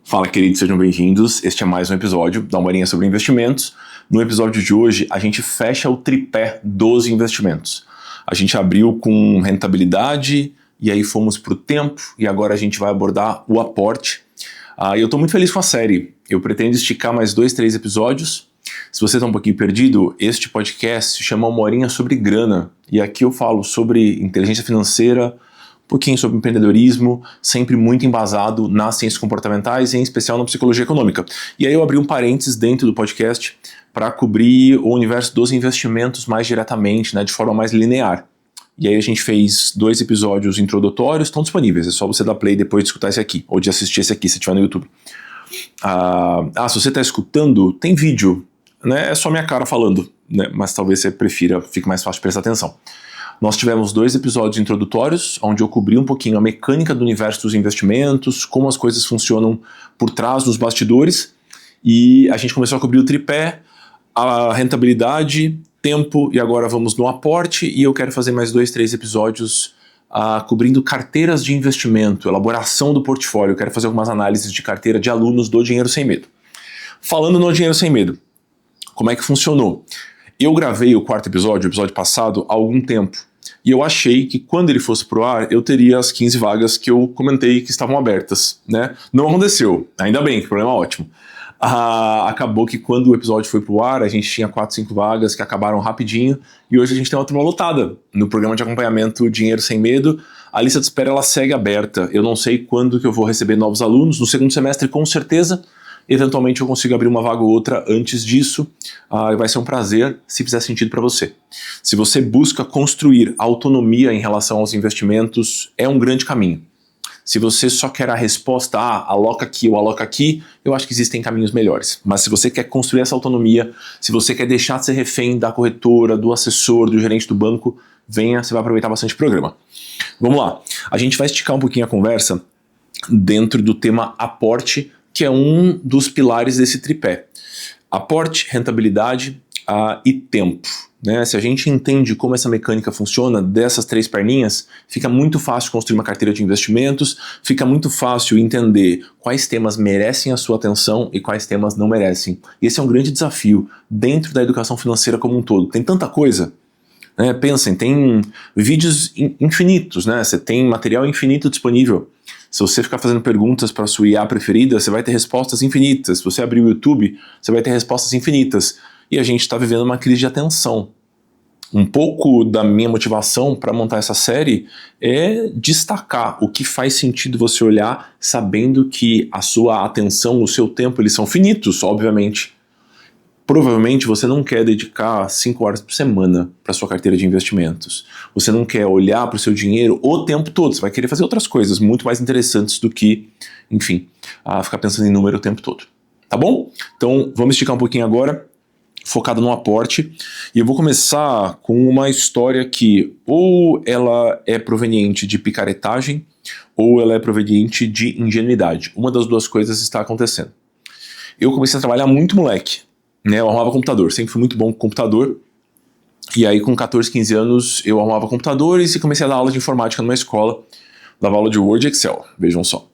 Fala, queridos, sejam bem-vindos. Este é mais um episódio da Uma Horinha sobre Investimentos. No episódio de hoje, a gente fecha o tripé dos investimentos. A gente abriu com rentabilidade, e aí fomos para o tempo, e agora a gente vai abordar o aporte. Eu estou muito feliz com a série. Eu pretendo esticar mais 2, 3 episódios. Se você está um pouquinho perdido, este podcast se chama Uma Horinha sobre Grana. E aqui eu falo sobre inteligência financeira, um pouquinho sobre empreendedorismo, sempre muito embasado nas ciências comportamentais e em especial na psicologia econômica. E aí eu abri um parênteses dentro do podcast para cobrir o universo dos investimentos mais diretamente, de forma mais linear. E aí a gente fez 2 episódios introdutórios, estão disponíveis, é só você dar play depois de escutar esse aqui, ou de assistir esse aqui se estiver no YouTube. Se você está escutando, tem vídeo, é só minha cara falando, mas talvez você prefira, fique mais fácil de prestar atenção. Nós tivemos 2 episódios introdutórios, onde eu cobri um pouquinho a mecânica do universo dos investimentos, como as coisas funcionam por trás dos bastidores, e a gente começou a cobrir o tripé, a rentabilidade, tempo, e agora vamos no aporte, e eu quero fazer mais 2, 3 episódios cobrindo carteiras de investimento, elaboração do portfólio. Eu quero fazer algumas análises de carteira de alunos do Dinheiro Sem Medo. Falando no Dinheiro Sem Medo, como é que funcionou? Eu gravei o 4º episódio, o episódio passado, há algum tempo. E eu achei que quando ele fosse pro ar, eu teria as 15 vagas que eu comentei que estavam abertas, Não aconteceu, ainda bem, que problema ótimo. Acabou que quando o episódio foi pro ar, a gente tinha 4, 5 vagas que acabaram rapidinho, e hoje a gente tem uma turma lotada no programa de acompanhamento Dinheiro Sem Medo. A lista de espera ela segue aberta. Eu não sei quando que eu vou receber novos alunos, no segundo semestre com certeza. Eventualmente eu consigo abrir uma vaga ou outra antes disso, e vai ser um prazer se fizer sentido para você. Se você busca construir autonomia em relação aos investimentos, é um grande caminho. Se você só quer a resposta, aloca aqui ou aloca aqui, eu acho que existem caminhos melhores. Mas se você quer construir essa autonomia, se você quer deixar de ser refém da corretora, do assessor, do gerente do banco, venha, você vai aproveitar bastante o programa. Vamos lá, a gente vai esticar um pouquinho a conversa dentro do tema aporte, que é um dos pilares desse tripé. Aporte, rentabilidade e tempo. Se a gente entende como essa mecânica funciona, dessas 3 perninhas, fica muito fácil construir uma carteira de investimentos, fica muito fácil entender quais temas merecem a sua atenção e quais temas não merecem. E esse é um grande desafio dentro da educação financeira como um todo. Tem tanta coisa. Pensem, tem vídeos infinitos, você tem material infinito disponível. Se você ficar fazendo perguntas para a sua IA preferida, você vai ter respostas infinitas. Se você abrir o YouTube, você vai ter respostas infinitas. E a gente está vivendo uma crise de atenção. Um pouco da minha motivação para montar essa série é destacar o que faz sentido você olhar sabendo que a sua atenção, o seu tempo, eles são finitos, obviamente. Provavelmente você não quer dedicar 5 horas por semana para sua carteira de investimentos. Você não quer olhar para o seu dinheiro o tempo todo. Você vai querer fazer outras coisas muito mais interessantes do que, ficar pensando em número o tempo todo. Tá bom? Então vamos esticar um pouquinho agora, focado no aporte. E eu vou começar com uma história que ou ela é proveniente de picaretagem ou ela é proveniente de ingenuidade. Uma das 2 coisas está acontecendo. Eu comecei a trabalhar muito moleque. Eu arrumava computador, sempre fui muito bom com computador. E aí com 14, 15 anos eu arrumava computadores e comecei a dar aula de informática numa escola. Dava aula de Word e Excel, vejam só.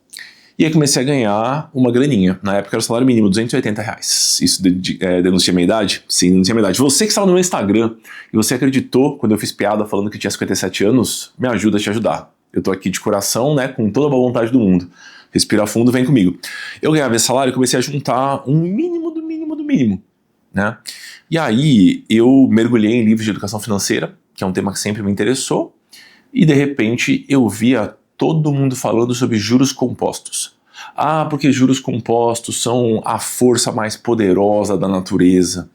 E aí comecei a ganhar uma graninha. Na época era o salário mínimo, R$280. Isso denuncia minha idade? Sim, denuncia minha idade. Você que estava no meu Instagram e você acreditou quando eu fiz piada falando que tinha 57 anos, me ajuda a te ajudar. Eu tô aqui de coração, com toda a boa vontade do mundo. Respira fundo, vem comigo. Eu ganhava esse salário e comecei a juntar um mínimo do mínimo do mínimo. E aí eu mergulhei em livros de educação financeira, que é um tema que sempre me interessou, e de repente eu via todo mundo falando sobre juros compostos. Porque juros compostos são a força mais poderosa da natureza.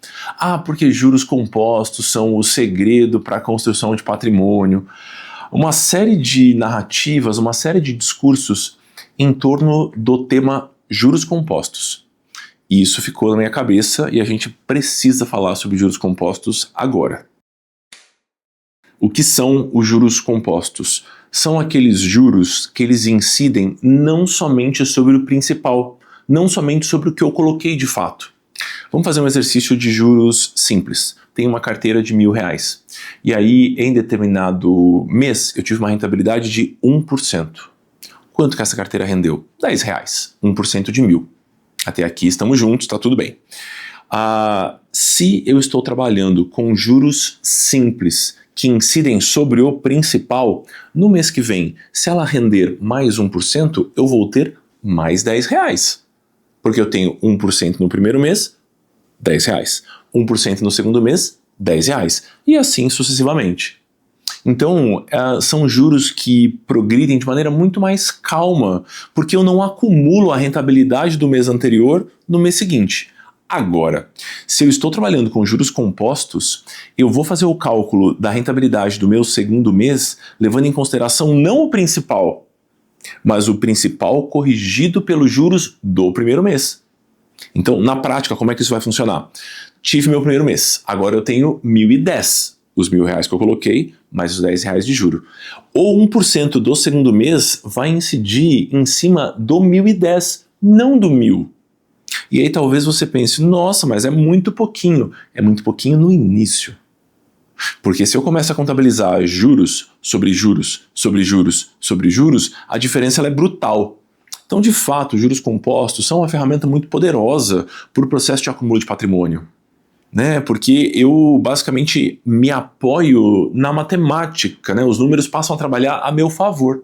Porque juros compostos são o segredo para a construção de patrimônio. Uma série de narrativas, uma série de discursos em torno do tema juros compostos. E isso ficou na minha cabeça e a gente precisa falar sobre juros compostos agora. O que são os juros compostos? São aqueles juros que eles incidem não somente sobre o principal, não somente sobre o que eu coloquei de fato. Vamos fazer um exercício de juros simples. Tem uma carteira de R$1.000. E aí, em determinado mês, eu tive uma rentabilidade de 1%. Quanto que essa carteira rendeu? R$10, 1% de 1.000. Até aqui estamos juntos, tá tudo bem. Se eu estou trabalhando com juros simples que incidem sobre o principal, no mês que vem, se ela render mais 1%, eu vou ter mais R$10. Porque eu tenho 1% no primeiro mês, R$10. 1% no segundo mês, R$10. E assim sucessivamente. Então, são juros que progridem de maneira muito mais calma, porque eu não acumulo a rentabilidade do mês anterior no mês seguinte. Agora, se eu estou trabalhando com juros compostos, eu vou fazer o cálculo da rentabilidade do meu segundo mês, levando em consideração não o principal, mas o principal corrigido pelos juros do primeiro mês. Então, na prática, como é que isso vai funcionar? Tive meu primeiro mês, agora eu tenho 1.010. Os R$1.000 que eu coloquei, mais os R$10 de juro. Ou 1% do segundo mês vai incidir em cima do 1.010, não do 1.000. E aí talvez você pense, nossa, mas é muito pouquinho. É muito pouquinho no início. Porque se eu começo a contabilizar juros sobre juros, sobre juros, sobre juros, a diferença ela é brutal. Então, de fato, juros compostos são uma ferramenta muito poderosa para o processo de acúmulo de patrimônio. Né, porque eu basicamente me apoio na matemática, né, os números passam a trabalhar a meu favor.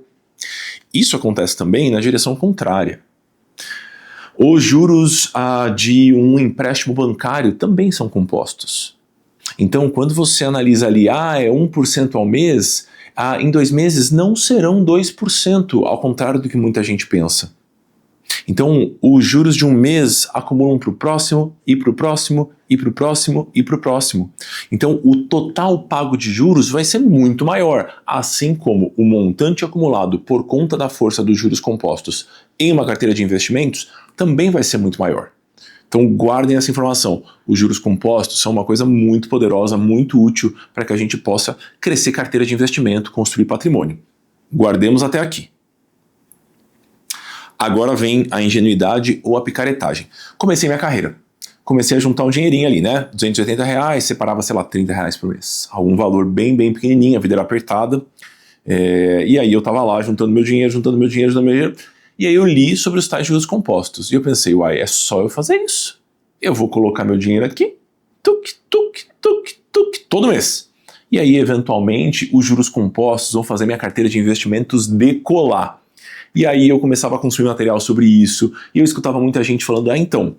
Isso acontece também na direção contrária. Os juros de um empréstimo bancário também são compostos. Então, quando você analisa ali, é 1% ao mês, em 2 meses não serão 2%, ao contrário do que muita gente pensa. Então, os juros de um mês acumulam para o próximo, e para o próximo, e para o próximo, e para o próximo. Então, o total pago de juros vai ser muito maior, assim como o montante acumulado por conta da força dos juros compostos em uma carteira de investimentos também vai ser muito maior. Então, guardem essa informação. Os juros compostos são uma coisa muito poderosa, muito útil para que a gente possa crescer carteira de investimento, construir patrimônio. Guardemos até aqui. Agora vem a ingenuidade ou a picaretagem. Comecei minha carreira. Comecei a juntar um dinheirinho ali, né? R$280, separava, sei lá, R$30 por mês. Algum valor bem pequenininho, a vida era apertada. E aí eu tava lá juntando meu dinheiro. E aí eu li sobre os tais juros compostos. E eu pensei, é só eu fazer isso. Eu vou colocar meu dinheiro aqui, todo mês. E aí, eventualmente, os juros compostos vão fazer minha carteira de investimentos decolar. E aí eu começava a consumir material sobre isso, e eu escutava muita gente falando, então,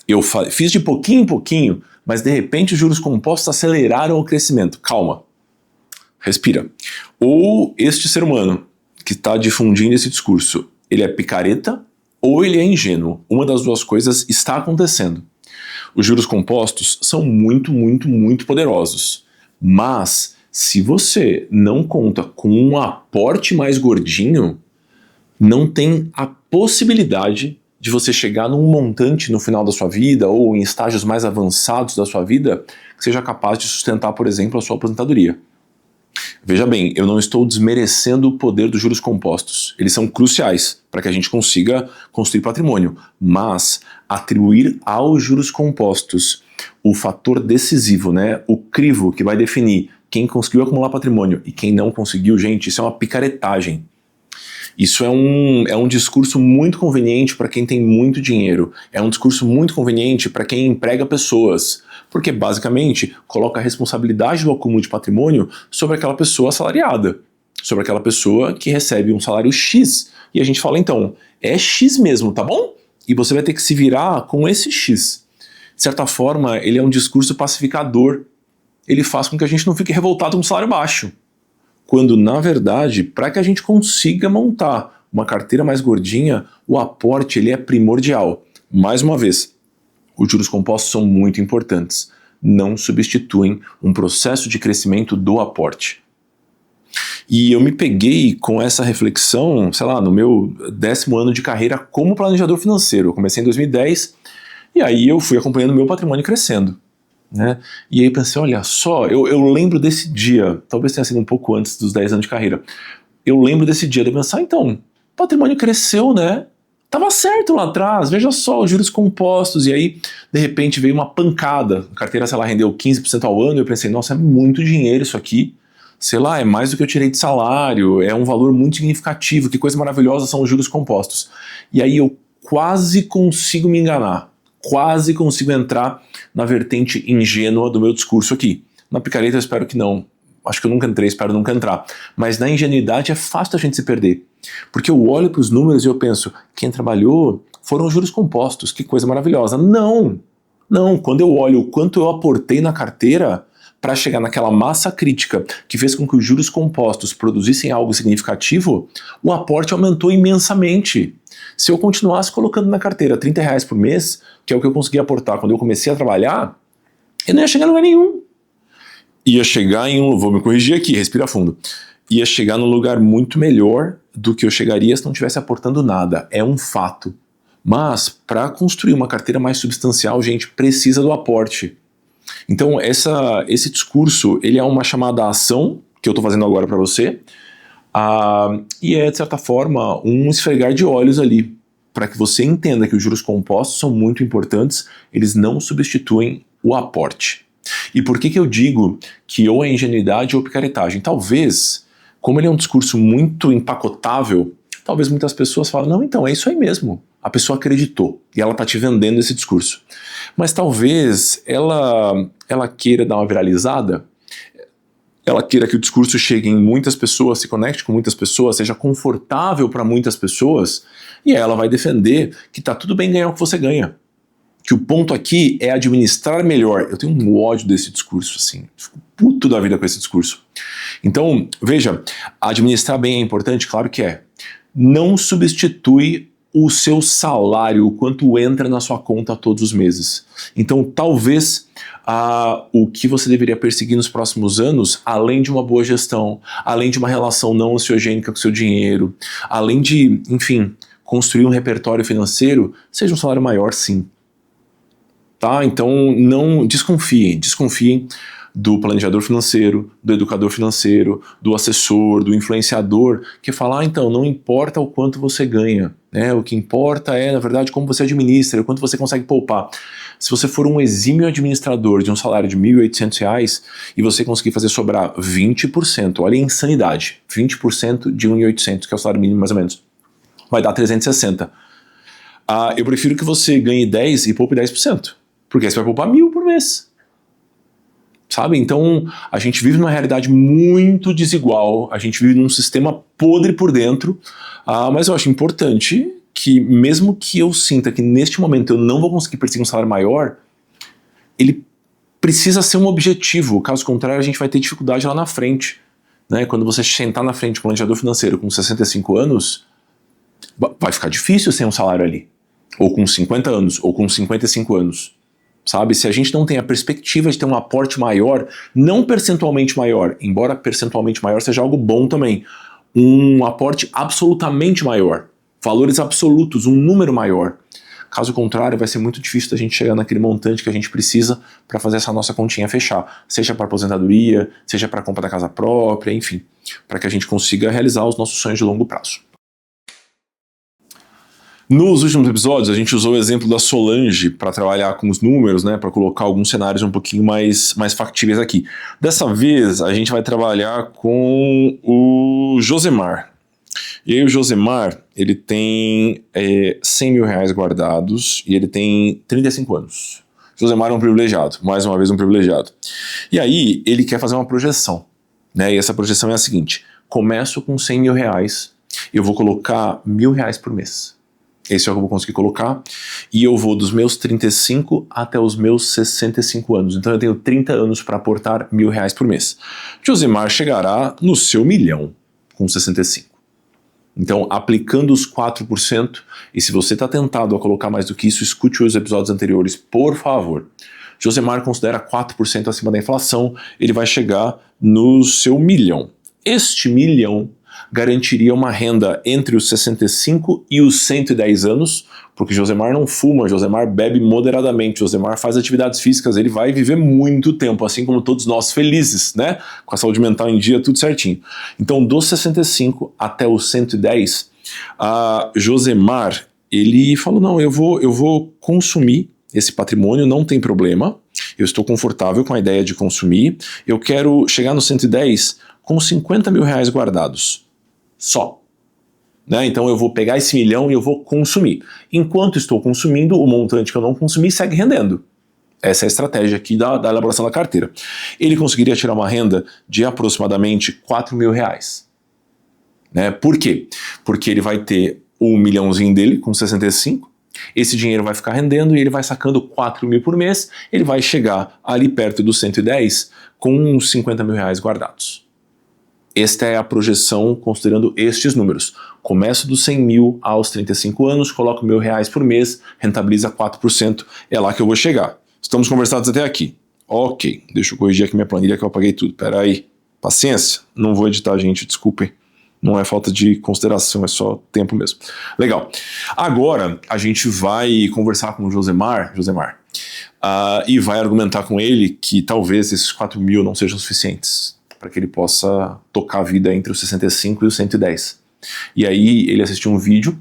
eu fiz de pouquinho em pouquinho, mas de repente os juros compostos aceleraram o crescimento. Calma, respira. Ou este ser humano que está difundindo esse discurso, ele é picareta ou ele é ingênuo. Uma das duas coisas está acontecendo. Os juros compostos são muito poderosos, mas se você não conta com um aporte mais gordinho, não tem a possibilidade de você chegar num montante no final da sua vida ou em estágios mais avançados da sua vida que seja capaz de sustentar, por exemplo, a sua aposentadoria. Veja bem, eu não estou desmerecendo o poder dos juros compostos. Eles são cruciais para que a gente consiga construir patrimônio, mas atribuir aos juros compostos o fator decisivo, né, o crivo que vai definir quem conseguiu acumular patrimônio e quem não conseguiu, gente, isso é uma picaretagem. Isso é um discurso muito conveniente para quem tem muito dinheiro, é um discurso muito conveniente para quem emprega pessoas, porque basicamente coloca a responsabilidade do acúmulo de patrimônio sobre aquela pessoa assalariada, sobre aquela pessoa que recebe um salário X, e a gente fala então, é X mesmo, tá bom? E você vai ter que se virar com esse X. De certa forma, ele é um discurso pacificador, ele faz com que a gente não fique revoltado com um salário baixo. Quando, na verdade, para que a gente consiga montar uma carteira mais gordinha, o aporte ele é primordial. Mais uma vez, os juros compostos são muito importantes. Não substituem um processo de crescimento do aporte. E eu me peguei com essa reflexão, sei lá, no meu 10º ano de carreira como planejador financeiro. Eu comecei em 2010 e aí eu fui acompanhando meu patrimônio crescendo. Né? E aí pensei, olha só, eu lembro desse dia, talvez tenha sido um pouco antes dos 10 anos de carreira, eu lembro desse dia de pensar, então, o patrimônio cresceu, né? Tava certo lá atrás, veja só, os juros compostos, e aí, de repente, veio uma pancada, a carteira, sei lá, rendeu 15% ao ano, e eu pensei, nossa, é muito dinheiro isso aqui, sei lá, é mais do que eu tirei de salário, é um valor muito significativo, que coisa maravilhosa são os juros compostos. E aí eu quase consigo me enganar, quase consigo entrar na vertente ingênua do meu discurso aqui. Na picareta eu espero que não, acho que eu nunca entrei, espero nunca entrar, mas na ingenuidade é fácil a gente se perder, porque eu olho para os números e eu penso, quem trabalhou foram os juros compostos, que coisa maravilhosa. Não, quando eu olho o quanto eu aportei na carteira para chegar naquela massa crítica que fez com que os juros compostos produzissem algo significativo, o aporte aumentou imensamente. Se eu continuasse colocando na carteira R$30 por mês, que é o que eu consegui aportar quando eu comecei a trabalhar, eu não ia chegar em lugar nenhum. Ia chegar em vou me corrigir aqui, respira fundo, ia chegar num lugar muito melhor do que eu chegaria se não estivesse aportando nada, é um fato. Mas para construir uma carteira mais substancial, gente, precisa do aporte. Então esse discurso, ele é uma chamada à ação, que eu estou fazendo agora para você, e é, de certa forma, um esfregar de olhos ali, para que você entenda que os juros compostos são muito importantes, eles não substituem o aporte. E por que eu digo que ou é ingenuidade ou picaretagem? Talvez, como ele é um discurso muito empacotável, talvez muitas pessoas falem, não, então é isso aí mesmo. A pessoa acreditou e ela está te vendendo esse discurso. Mas talvez ela queira dar uma viralizada, ela queira que o discurso chegue em muitas pessoas, se conecte com muitas pessoas, seja confortável para muitas pessoas, e ela vai defender que está tudo bem ganhar o que você ganha. Que o ponto aqui é administrar melhor. Eu tenho um ódio desse discurso, assim. Fico puto da vida com esse discurso. Então, veja, administrar bem é importante? Claro que é. Não substitui o seu salário, o quanto entra na sua conta todos os meses. Então, talvez o que você deveria perseguir nos próximos anos, além de uma boa gestão, além de uma relação não ansiogênica com o seu dinheiro, além de, enfim, construir um repertório financeiro, seja um salário maior, sim. Tá? Então, não desconfiem do planejador financeiro, do educador financeiro, do assessor, do influenciador, que fala, então, não importa o quanto você ganha, né? O que importa é, na verdade, como você administra, o quanto você consegue poupar. Se você for um exímio administrador de um salário de R$1.800 e você conseguir fazer sobrar 20%, olha a insanidade, 20% de R$1.800, que é o salário mínimo mais ou menos, vai dar 360. Eu prefiro que você ganhe 10 e poupe 10%, porque aí você vai poupar 1.000 por mês. Sabe? Então, a gente vive numa realidade muito desigual, a gente vive num sistema podre por dentro, mas eu acho importante que, mesmo que eu sinta que neste momento eu não vou conseguir perseguir um salário maior, ele precisa ser um objetivo, caso contrário a gente vai ter dificuldade lá na frente. Né? Quando você sentar na frente com um planejador financeiro com 65 anos, vai ficar difícil sem um salário ali, ou com 50 anos, ou com 55 anos. Sabe, se a gente não tem a perspectiva de ter um aporte maior, não percentualmente maior, embora percentualmente maior seja algo bom também, um aporte absolutamente maior, valores absolutos, um número maior. Caso contrário, vai ser muito difícil da gente chegar naquele montante que a gente precisa para fazer essa nossa continha fechar, seja para aposentadoria, seja para compra da casa própria, enfim, para que a gente consiga realizar os nossos sonhos de longo prazo. Nos últimos episódios, a gente usou o exemplo da Solange para trabalhar com os números, né, para colocar alguns cenários um pouquinho mais factíveis aqui. Dessa vez, a gente vai trabalhar com o Josemar. E aí o Josemar, ele tem R$100 mil guardados e ele tem 35 anos. Josemar é um privilegiado, mais uma vez um privilegiado. E aí, ele quer fazer uma projeção, né, e essa projeção é a seguinte, começo com R$100 mil e eu vou colocar R$1.000 por mês. Esse é o que eu vou conseguir colocar, e eu vou dos meus 35 até os meus 65 anos. Então eu tenho 30 anos para aportar R$1.000 por mês. Josemar chegará no seu 1.000.000 com 65. Então, aplicando os 4%, e se você está tentado a colocar mais do que isso, escute os episódios anteriores, por favor. Josemar considera 4% acima da inflação, ele vai chegar no seu 1.000.000. Este 1.000.000 garantiria uma renda entre os 65 e os 110 anos, porque Josemar não fuma, Josemar bebe moderadamente, Josemar faz atividades físicas, ele vai viver muito tempo, assim como todos nós, felizes, né? Com a saúde mental em dia, tudo certinho. Então, dos 65 até os 110, Josemar, ele falou, não, eu vou consumir esse patrimônio, não tem problema, eu estou confortável com a ideia de consumir, eu quero chegar no 110 com 50 mil reais guardados, só. Né? Então eu vou pegar esse milhão e eu vou consumir. Enquanto estou consumindo, o montante que eu não consumi segue rendendo. Essa é a estratégia aqui da elaboração da carteira. Ele conseguiria tirar uma renda de aproximadamente 4 mil reais. Né? Por quê? Porque ele vai ter o milhãozinho dele com 65, esse dinheiro vai ficar rendendo e ele vai sacando 4 mil por mês, ele vai chegar ali perto dos 110 com uns 50 mil reais guardados. Esta é a projeção considerando estes números. Começo dos 100 mil aos 35 anos, coloco R$1.000 por mês, rentabiliza 4%, é lá que eu vou chegar. Estamos conversados até aqui. Ok, deixa eu corrigir aqui minha planilha que eu apaguei tudo. Pera aí, paciência, não vou editar, gente, desculpem. Não é falta de consideração, é só tempo mesmo. Legal. Agora a gente vai conversar com o Josemar, e vai argumentar com ele que talvez esses 4 mil não sejam suficientes para que ele possa tocar a vida entre os 65 e os 110. E aí ele assistiu um vídeo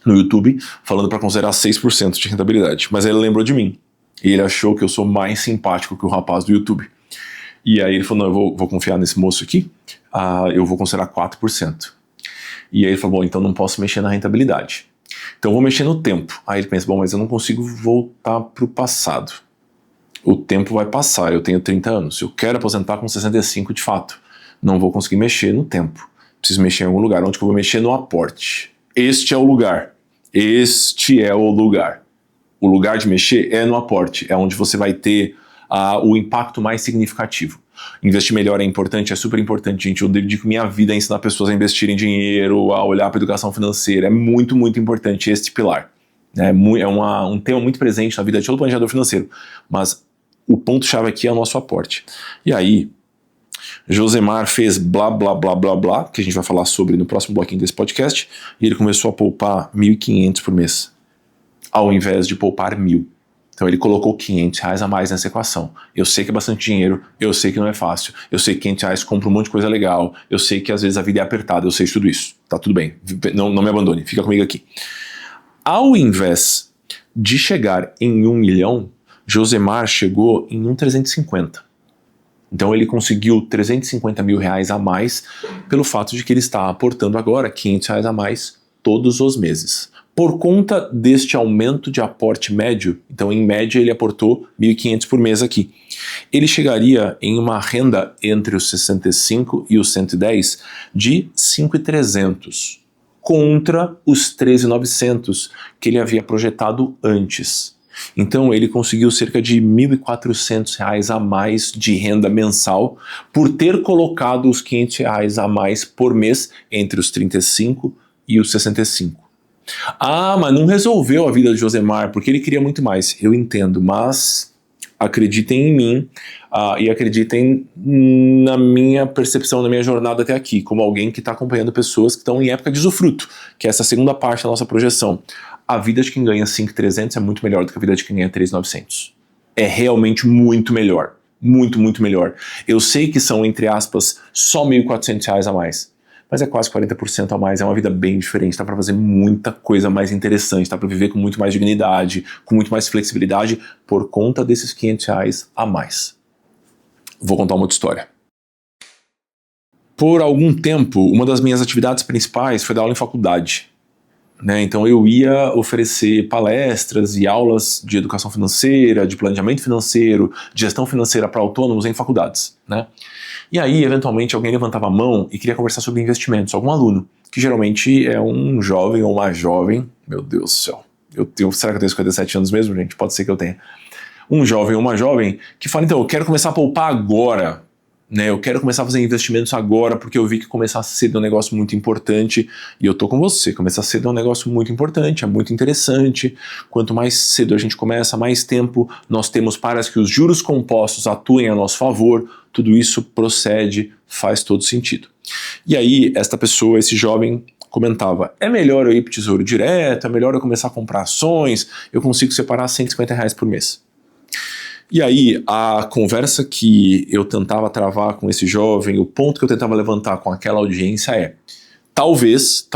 no YouTube falando para considerar 6% de rentabilidade. Mas aí ele lembrou de mim. E ele achou que eu sou mais simpático que o rapaz do YouTube. E aí ele falou, não, eu vou confiar nesse moço aqui, eu vou considerar 4%. E aí ele falou, bom, então não posso mexer na rentabilidade. Então eu vou mexer no tempo. Aí ele pensa, bom, mas eu não consigo voltar para o passado. O tempo vai passar, eu tenho 30 anos. Eu quero aposentar com 65 de fato. Não vou conseguir mexer no tempo. Preciso mexer em algum lugar. Onde que eu vou mexer? No aporte. Este é o lugar. Este é o lugar. O lugar de mexer é no aporte. É onde você vai ter o impacto mais significativo. Investir melhor é importante, é super importante, gente. Eu dedico minha vida a ensinar pessoas a investirem dinheiro, a olhar para a educação financeira. É muito, muito importante este pilar. É um tema muito presente na vida de todo planejador financeiro. Mas o ponto-chave aqui é o nosso aporte. E aí, Josemar fez blá, blá, blá, blá, blá, que a gente vai falar sobre no próximo bloquinho desse podcast, e ele começou a poupar R$1.500 por mês, ao invés de poupar 1.000. Então ele colocou R$500 a mais nessa equação. Eu sei que é bastante dinheiro, eu sei que não é fácil, eu sei que R$500 compra um monte de coisa legal, eu sei que às vezes a vida é apertada, eu sei de tudo isso. Tá tudo bem, não me abandone, fica comigo aqui. Ao invés de chegar em 1 milhão, Josemar chegou em 1.350. Então ele conseguiu 350 mil reais a mais pelo fato de que ele está aportando agora R$500 a mais todos os meses. Por conta deste aumento de aporte médio, então em média ele aportou 1.500 por mês aqui. Ele chegaria em uma renda entre os 65 e os 110 de 5.300 contra os 13.900 que ele havia projetado antes. Então ele conseguiu cerca de R$1.400 a mais de renda mensal por ter colocado os R$500 a mais por mês entre os 35 e os 65. Ah, mas não resolveu a vida de Josemar, porque ele queria muito mais. Eu entendo, mas acreditem em mim e acreditem na minha percepção, na minha jornada até aqui, como alguém que está acompanhando pessoas que estão em época de usufruto, que é essa segunda parte da nossa projeção. A vida de quem ganha 5.300 é muito melhor do que a vida de quem ganha 3.900. É realmente muito melhor. Muito, muito melhor. Eu sei que são, entre aspas, só R$1.400 a mais. Mas é quase 40% a mais, é uma vida bem diferente, dá para fazer muita coisa mais interessante, dá para viver com muito mais dignidade, com muito mais flexibilidade, por conta desses R$500 a mais. Vou contar uma outra história. Por algum tempo, uma das minhas atividades principais foi dar aula em faculdade. Então eu ia oferecer palestras e aulas de educação financeira, de planejamento financeiro, de gestão financeira para autônomos em faculdades. E aí, eventualmente, alguém levantava a mão e queria conversar sobre investimentos, algum aluno, que geralmente é um jovem ou uma jovem, meu Deus do céu, será que eu tenho 57 anos mesmo, gente? Pode ser que eu tenha. Um jovem ou uma jovem que fala, então, eu quero começar a poupar agora, eu quero começar a fazer investimentos agora, porque eu vi que começar cedo é um negócio muito importante, e eu tô com você, começar cedo é um negócio muito importante, é muito interessante, quanto mais cedo a gente começa, mais tempo nós temos para que os juros compostos atuem a nosso favor, tudo isso procede, faz todo sentido. E aí, esta pessoa, esse jovem, comentava, é melhor eu ir para o Tesouro Direto, é melhor eu começar a comprar ações, eu consigo separar R$150 por mês. E aí, a conversa que eu tentava travar com esse jovem, o ponto que eu tentava levantar com aquela audiência é, talvez,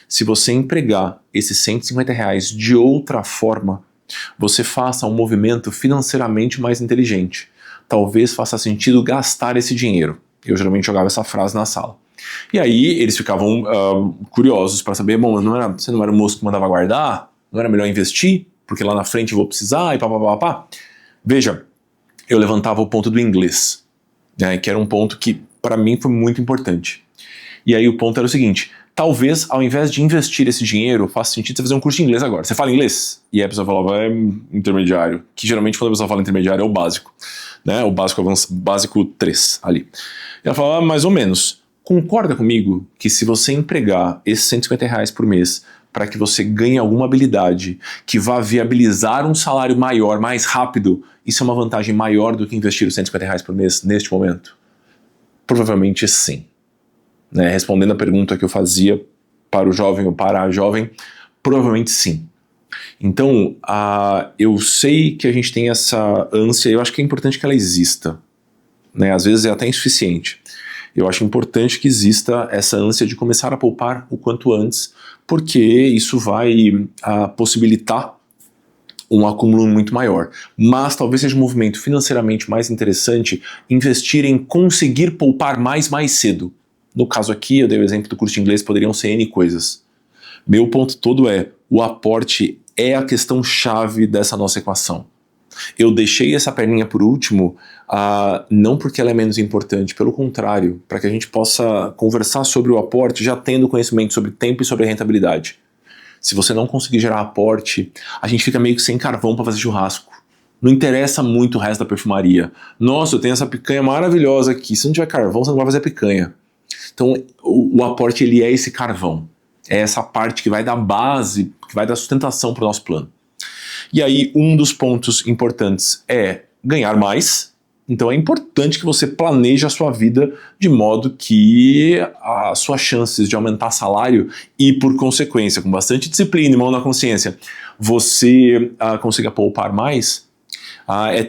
se você empregar esses R$150 de outra forma, você faça um movimento financeiramente mais inteligente. Talvez faça sentido gastar esse dinheiro. Eu geralmente jogava essa frase na sala. E aí eles ficavam curiosos para saber, bom, você não era o moço que mandava guardar? Não era melhor investir? Porque lá na frente eu vou precisar e pá. Veja, eu levantava o ponto do inglês, né, que era um ponto que para mim foi muito importante. E aí o ponto era o seguinte, talvez ao invés de investir esse dinheiro, faça sentido você fazer um curso de inglês agora. Você fala inglês? E aí a pessoa falava, é intermediário. Que geralmente quando a pessoa fala intermediário é o básico, né, o básico 3 ali. E ela falava, mais ou menos. Concorda comigo que se você empregar esses R$150 por mês para que você ganhe alguma habilidade que vá viabilizar um salário maior, mais rápido, isso é uma vantagem maior do que investir os R$150 por mês neste momento? Provavelmente sim. Né? Respondendo a pergunta que eu fazia para o jovem ou para a jovem, provavelmente sim. Então, eu sei que a gente tem essa ânsia, eu acho que é importante que ela exista. Né? Às vezes é até insuficiente. Eu acho importante que exista essa ânsia de começar a poupar o quanto antes, porque isso vai possibilitar um acúmulo muito maior. Mas talvez seja um movimento financeiramente mais interessante investir em conseguir poupar mais cedo. No caso aqui, eu dei o exemplo do curso de inglês, poderiam ser N coisas. Meu ponto todo é, o aporte é a questão chave dessa nossa equação. Eu deixei essa perninha por último, não porque ela é menos importante, pelo contrário, para que a gente possa conversar sobre o aporte já tendo conhecimento sobre tempo e sobre rentabilidade. Se você não conseguir gerar aporte, a gente fica meio que sem carvão para fazer churrasco. Não interessa muito o resto da perfumaria. Nossa, eu tenho essa picanha maravilhosa aqui, se não tiver carvão você não vai fazer picanha. Então o aporte ele é esse carvão, é essa parte que vai dar base, que vai dar sustentação para o nosso plano. E aí, um dos pontos importantes é ganhar mais. Então é importante que você planeje a sua vida de modo que as suas chances de aumentar salário e, por consequência, com bastante disciplina e mão na consciência, você consiga poupar mais,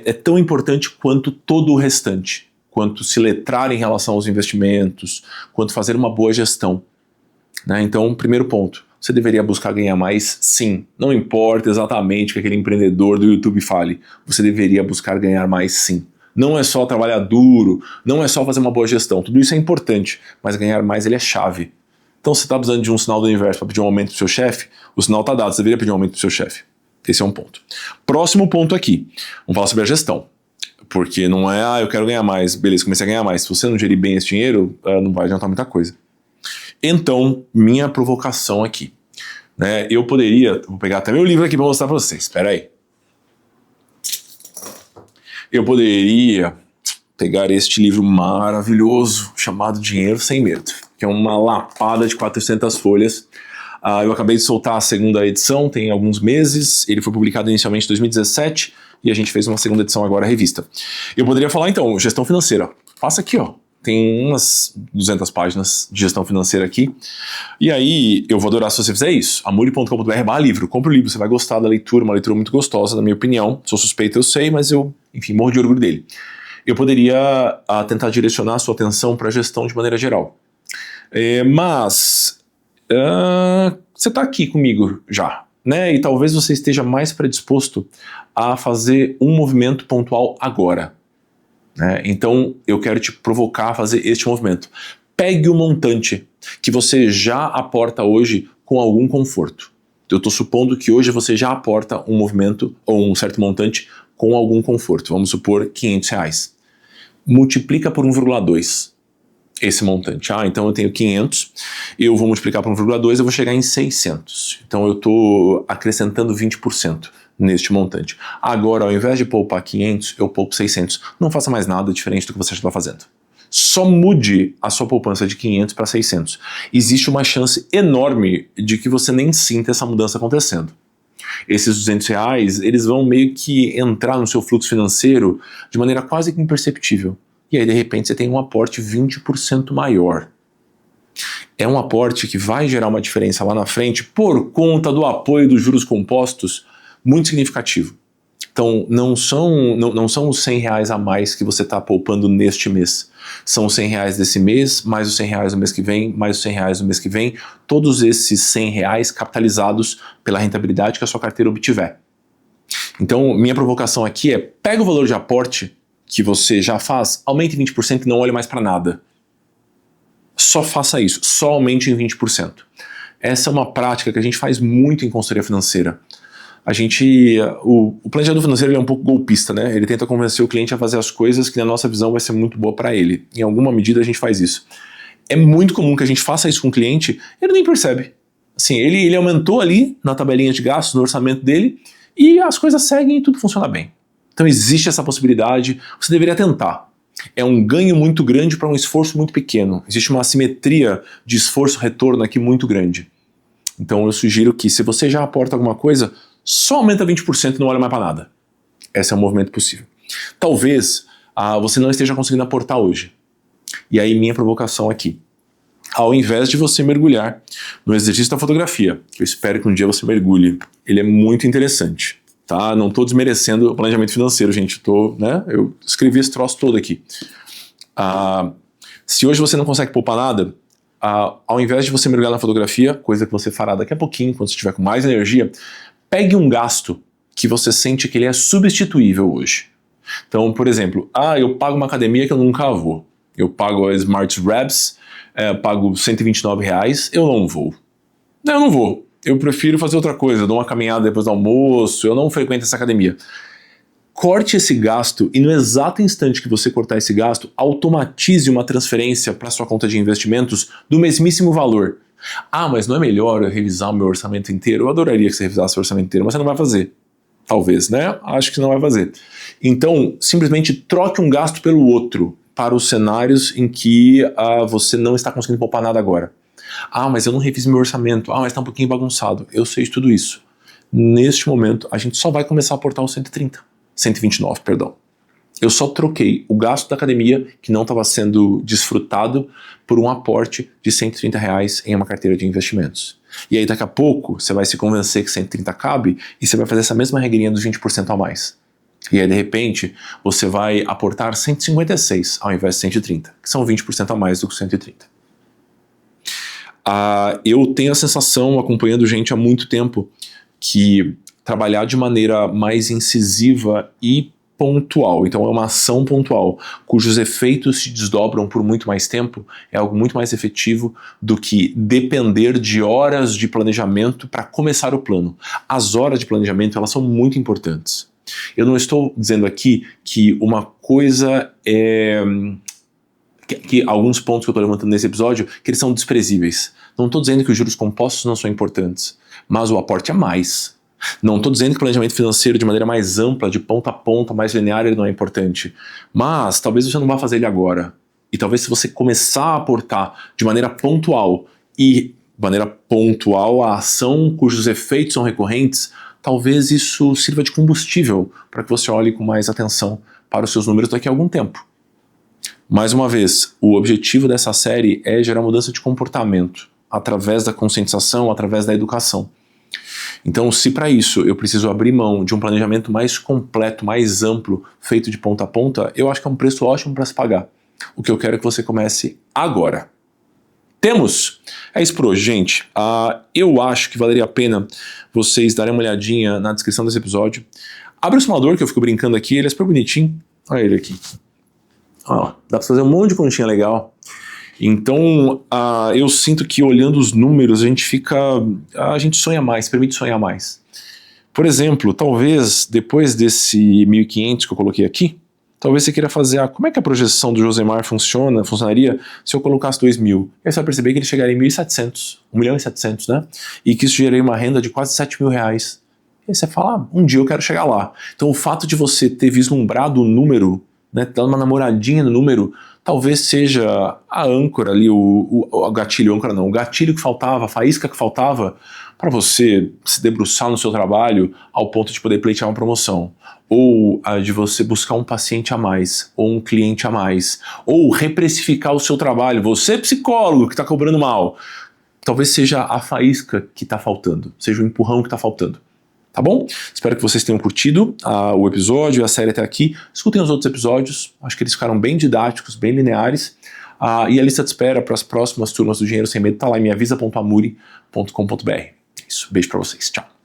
é tão importante quanto todo o restante. Quanto se letrar em relação aos investimentos, quanto fazer uma boa gestão. Né? Então, primeiro ponto. Você deveria buscar ganhar mais? Sim. Não importa exatamente o que aquele empreendedor do YouTube fale. Você deveria buscar ganhar mais? Sim. Não é só trabalhar duro, não é só fazer uma boa gestão. Tudo isso é importante, mas ganhar mais ele é chave. Então, se você está precisando de um sinal do universo para pedir um aumento para o seu chefe, o sinal está dado, você deveria pedir um aumento para o seu chefe. Esse é um ponto. Próximo ponto aqui. Vamos falar sobre a gestão. Porque não é, eu quero ganhar mais, beleza, comecei a ganhar mais. Se você não gerir bem esse dinheiro, não vai adiantar muita coisa. Então, minha provocação aqui, né, eu poderia, vou pegar até meu livro aqui para mostrar para vocês, espera aí. Eu poderia pegar este livro maravilhoso chamado Dinheiro Sem Medo, que é uma lapada de 400 folhas. Eu acabei de soltar a segunda edição, tem alguns meses, ele foi publicado inicialmente em 2017 e a gente fez uma segunda edição agora, a revista. Eu poderia falar então, gestão financeira, passa aqui ó. Tem umas 200 páginas de gestão financeira aqui. E aí, eu vou adorar se você fizer isso. amuri.com.br/livro. Compre o livro, você vai gostar da leitura, uma leitura muito gostosa, na minha opinião. Sou suspeito, eu sei, mas eu, enfim, morro de orgulho dele. Eu poderia tentar direcionar a sua atenção para a gestão de maneira geral. Mas você está aqui comigo já, né? E talvez você esteja mais predisposto a fazer um movimento pontual agora. Então eu quero te provocar a fazer este movimento. Pegue o montante que você já aporta hoje com algum conforto. Eu estou supondo que hoje você já aporta um movimento ou um certo montante com algum conforto. Vamos supor R$500. Multiplica por 1,2 esse montante. Então eu tenho 500, eu vou multiplicar por 1,2, eu vou chegar em 600. Então eu estou acrescentando 20%. Neste montante. Agora, ao invés de poupar 500, eu poupo 600. Não faça mais nada diferente do que você já está fazendo. Só mude a sua poupança de 500 para 600. Existe uma chance enorme de que você nem sinta essa mudança acontecendo. Esses R$200, eles vão meio que entrar no seu fluxo financeiro de maneira quase que imperceptível. E aí, de repente, você tem um aporte 20% maior. É um aporte que vai gerar uma diferença lá na frente por conta do apoio dos juros compostos muito significativo. Então, não são os R$100 a mais que você está poupando neste mês. São os R$100 desse mês, mais os R$100 do mês que vem, mais os R$100 do mês que vem. Todos esses R$100 capitalizados pela rentabilidade que a sua carteira obtiver. Então, minha provocação aqui é, pega o valor de aporte que você já faz, aumente em 20% e não olhe mais para nada. Só faça isso, só aumente em 20%. Essa é uma prática que a gente faz muito em consultoria financeira. O planejador financeiro ele é um pouco golpista, né? Ele tenta convencer o cliente a fazer as coisas que na nossa visão vai ser muito boa para ele. Em alguma medida a gente faz isso. É muito comum que a gente faça isso com o cliente, ele nem percebe. Assim, ele aumentou ali na tabelinha de gastos, no orçamento dele, e as coisas seguem e tudo funciona bem. Então existe essa possibilidade, você deveria tentar. É um ganho muito grande para um esforço muito pequeno. Existe uma assimetria de esforço-retorno aqui muito grande. Então eu sugiro que se você já aporta alguma coisa, só aumenta 20% e não olha mais para nada. Esse é um movimento possível. Talvez você não esteja conseguindo aportar hoje. E aí minha provocação aqui. Ao invés de você mergulhar no exercício da fotografia, que eu espero que um dia você mergulhe, ele é muito interessante. Tá? Não estou desmerecendo o planejamento financeiro, gente. Eu escrevi esse troço todo aqui. Se hoje você não consegue poupar nada, ao invés de você mergulhar na fotografia, coisa que você fará daqui a pouquinho, quando você estiver com mais energia, pegue um gasto que você sente que ele é substituível hoje. Então, por exemplo, eu pago uma academia que eu nunca vou. Eu pago a Smart Reps, pago R$129, eu não vou. Não, eu não vou. Eu prefiro fazer outra coisa, dou uma caminhada depois do almoço, eu não frequento essa academia. Corte esse gasto e no exato instante que você cortar esse gasto, automatize uma transferência para sua conta de investimentos do mesmíssimo valor. Mas não é melhor eu revisar o meu orçamento inteiro? Eu adoraria que você revisasse o orçamento inteiro, mas você não vai fazer. Talvez, né? Acho que você não vai fazer. Então, simplesmente troque um gasto pelo outro para os cenários em que você não está conseguindo poupar nada agora. Mas eu não refiz meu orçamento. Mas está um pouquinho bagunçado. Eu sei de tudo isso. Neste momento, a gente só vai começar a aportar os 129, perdão. Eu só troquei o gasto da academia, que não estava sendo desfrutado, por um aporte de R$130 em uma carteira de investimentos. E aí daqui a pouco você vai se convencer que 130 cabe e você vai fazer essa mesma regrinha dos 20% a mais. E aí de repente você vai aportar 156 ao invés de 130, que são 20% a mais do que 130. Eu tenho a sensação, acompanhando gente há muito tempo, que trabalhar de maneira mais incisiva e pontual, então é uma ação pontual, cujos efeitos se desdobram por muito mais tempo, é algo muito mais efetivo do que depender de horas de planejamento para começar o plano. As horas de planejamento, elas são muito importantes. Eu não estou dizendo aqui que uma coisa é... que alguns pontos que eu estou levantando nesse episódio, que eles são desprezíveis. Não estou dizendo que os juros compostos não são importantes, mas o aporte é mais. Não estou dizendo que o planejamento financeiro de maneira mais ampla, de ponta a ponta, mais linear, ele não é importante. Mas talvez você não vá fazer ele agora. E talvez se você começar a aportar de maneira pontual a ação cujos efeitos são recorrentes, talvez isso sirva de combustível para que você olhe com mais atenção para os seus números daqui a algum tempo. Mais uma vez, o objetivo dessa série é gerar mudança de comportamento através da conscientização, através da educação. Então, se para isso eu preciso abrir mão de um planejamento mais completo, mais amplo, feito de ponta a ponta, eu acho que é um preço ótimo para se pagar. O que eu quero é que você comece agora. Temos! É isso por hoje, gente. Eu acho que valeria a pena vocês darem uma olhadinha na descrição desse episódio. Abre o simulador, que eu fico brincando aqui, ele é super bonitinho. Olha ele aqui. Dá para fazer um monte de continha legal. Então, eu sinto que olhando os números, a gente sonha mais, permite sonhar mais. Por exemplo, talvez depois desse 1.500 que eu coloquei aqui, talvez você queira fazer, como é que a projeção do Josemar funcionaria se eu colocasse 2.000? Aí você vai perceber que ele chegaria em 1.700, 1.700.000, né? E que isso geraria uma renda de quase R$7.000. E aí você fala, um dia eu quero chegar lá. Então o fato de você ter vislumbrado o número, né, dando uma namoradinha no número, talvez seja a âncora ali, o gatilho, o gatilho que faltava, a faísca que faltava para você se debruçar no seu trabalho ao ponto de poder pleitear uma promoção, ou de você buscar um paciente a mais, ou um cliente a mais, ou reprecificar o seu trabalho, você psicólogo que está cobrando mal, talvez seja a faísca que está faltando, seja o empurrão que está faltando. Tá bom? Espero que vocês tenham curtido o episódio e a série até aqui. Escutem os outros episódios, acho que eles ficaram bem didáticos, bem lineares. E a lista de espera para as próximas turmas do Dinheiro Sem Medo tá lá em minhavisa.amuri.com.br. Isso, beijo para vocês, tchau.